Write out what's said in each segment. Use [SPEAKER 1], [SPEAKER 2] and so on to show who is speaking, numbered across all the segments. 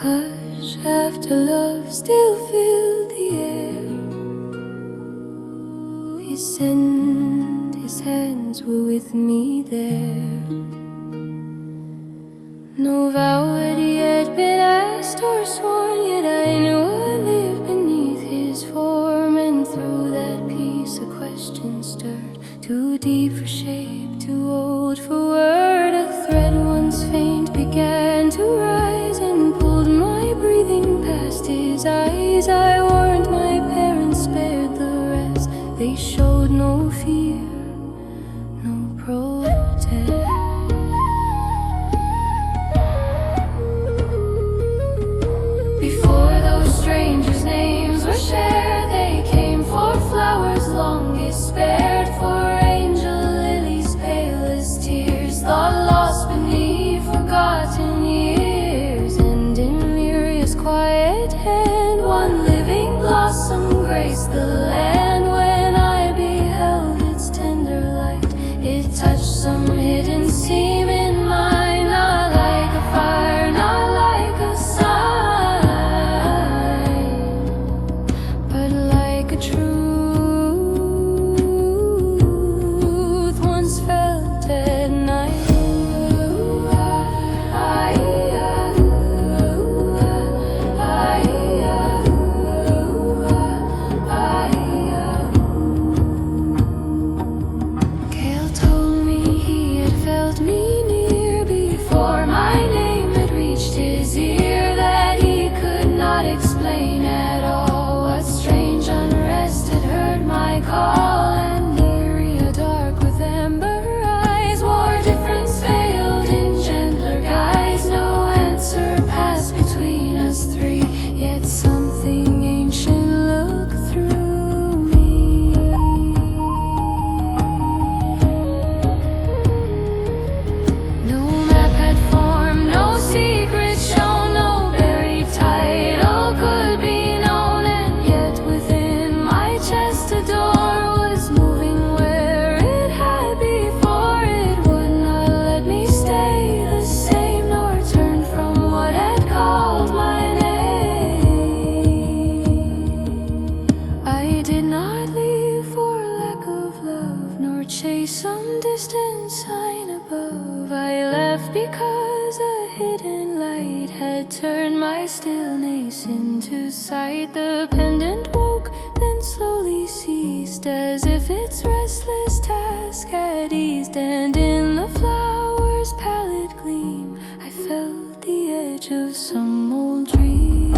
[SPEAKER 1] Hush, after love still filled the air. He said his hands were with me there. No vow had yet been asked or sworn, yet I knew I lived beneath his form. And through that peace a question stirred, too deep for shape, too old for word. A thread once faint began to rise and pulled my breathing past his eyes. I warned my parents, spared the rest. They showed no fear, no protest. Before those strangers' names were shared, they came for flowers longest spared, for angel lilies pale as tears, thought lost beneath forgotten years. And in Neria's quiet hand, one living blossom graced the land. When I beheld its tender light, it touched some hidden seam in mine, not like a fire, not like a sign, but like a truth once felt at night. Gale told me he had felt me near before my name had reached his ear, that he could not explain at all what strange unrest had heard my call. And Neria, dark with amber eyes, wore difference veiled in gentler guise. No answer passed between us three, yet something ancient looked through me. No map had formed, no secret shown, no buried title could be known. And yet within my chest a door was moving where it had before. It would not let me stay the same, nor turn from what had called my name. I did not leave for lack of love, nor chase some distant sign above. I left because a hidden light had turned my stillness into sight. The pendant woke, then slowly ceased, as if its restless task had eased. And in the flowers' pallid gleam, I felt the edge of some old dream.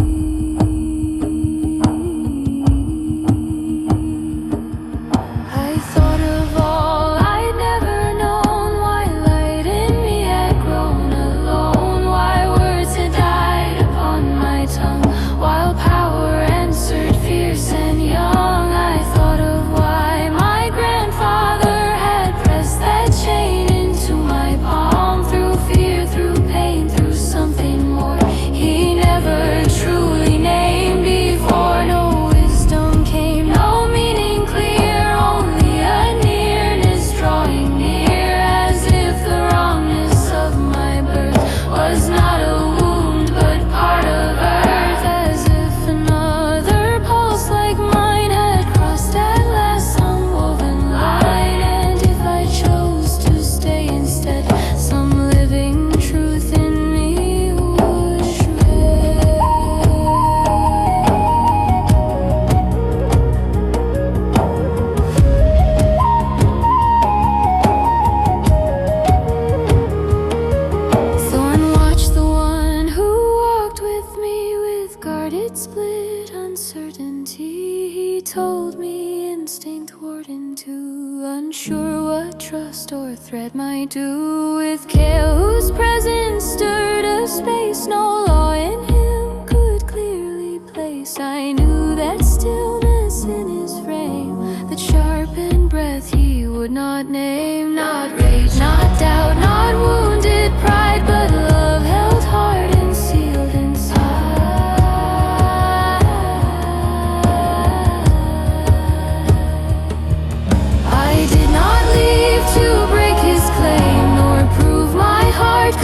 [SPEAKER 1] I thought of all I'd never known, why light in me had grown alone, why words had died upon my tongue, while power answered fierce and young. I thought of why my grandfather had pressed that chain into my palm, through fear, through pain, through something more he never truly named before. No wisdom came, no meaning clear, only a nearness drawing near, as if the wrongness of my birth was not a wound but part of earth, as if another pulse like mine had crossed at last some woven line. And if I chose to stay instead, some living truth in me would shred. Thorn watched the one who walked with me with guarded split uncertainty. He told me instinct warden too, unsure what trust or threat might do. With Kale, whose presence stirred a space no law in him could clearly place. I knew that stillness in his frame, that sharpened breath he would not name. Not rage, not doubt, not wounded pride, but love held hard and sealed inside. I did not leave to break his claim, nor prove my heart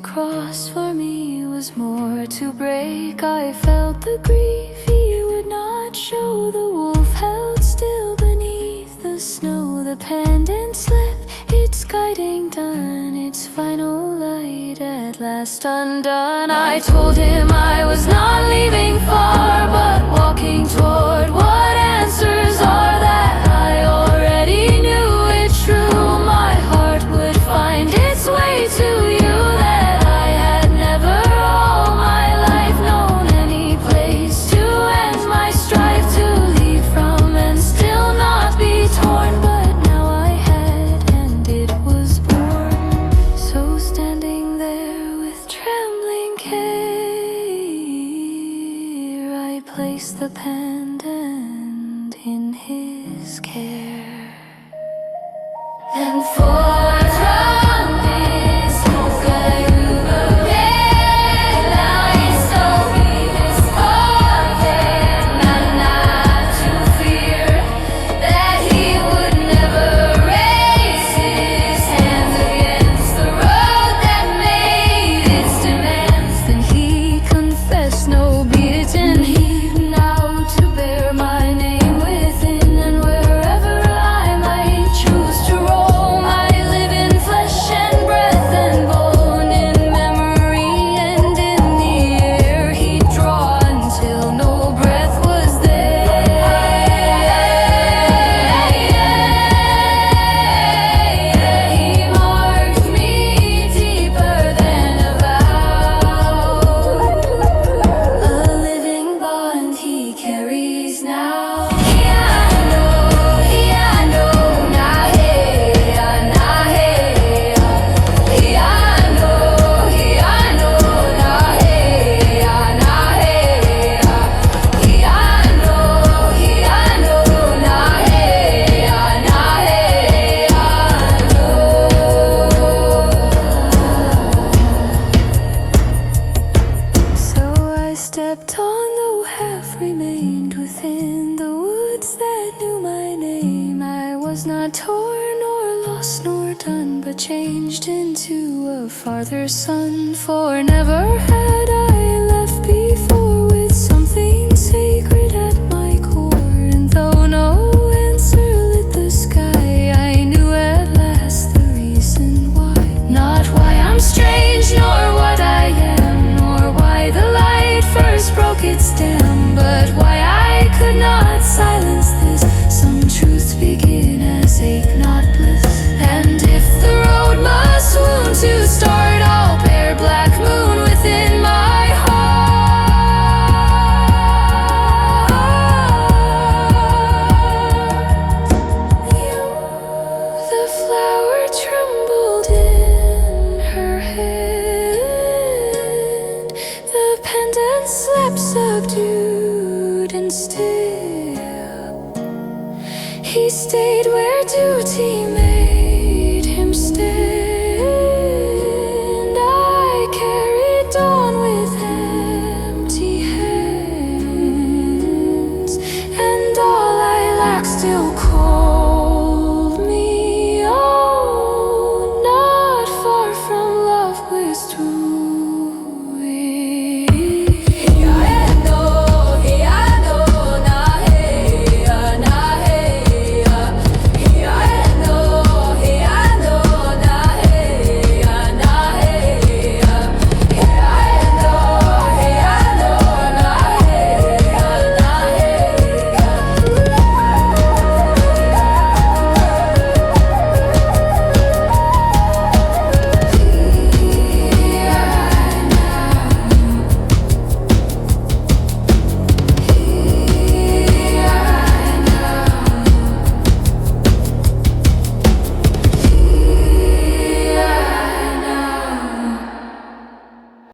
[SPEAKER 1] cross for me was more to break. I felt the grief he would not show. The wolf held still beneath the snow. The pendant slept, its guiding done, its final light at last undone. I told him I was not leaving far, but walking toward what answers are that I already knew it true. My heart would find its way to you, that I had never all my life known any place to end my strife, to leave from and still not be torn. But now I had, and it was born. So standing there with trembling care, I placed the pendant in his care. And forth from this smoke I overhead, I saw his forehead, not to fear that he would never raise his hands against the road that made its demands. Then he confessed no beaten heed now to bear my name within, and wherever I might choose to roam, I live in flesh and breath and bone, in memory and in the air he'd draw until no breath was there. He marked me deeper than a vow, a living bond he carries now. So I stepped on, though half remained within the woods that knew my name. I was not torn nor lost nor done, but changed into a farther sun. For never had I left before with something sacred at my core. And though no answer lit the sky, I knew at last the reason why. Not why I'm strange, nor what I am, nor why the light first broke its stem, but why I could not silence this. Some truths begin as ache, not bliss. And if the road must wound to start, I'll bear black moon within my heart. The flower trembled in her hand, the pendant slept subdued and still. He stayed where duty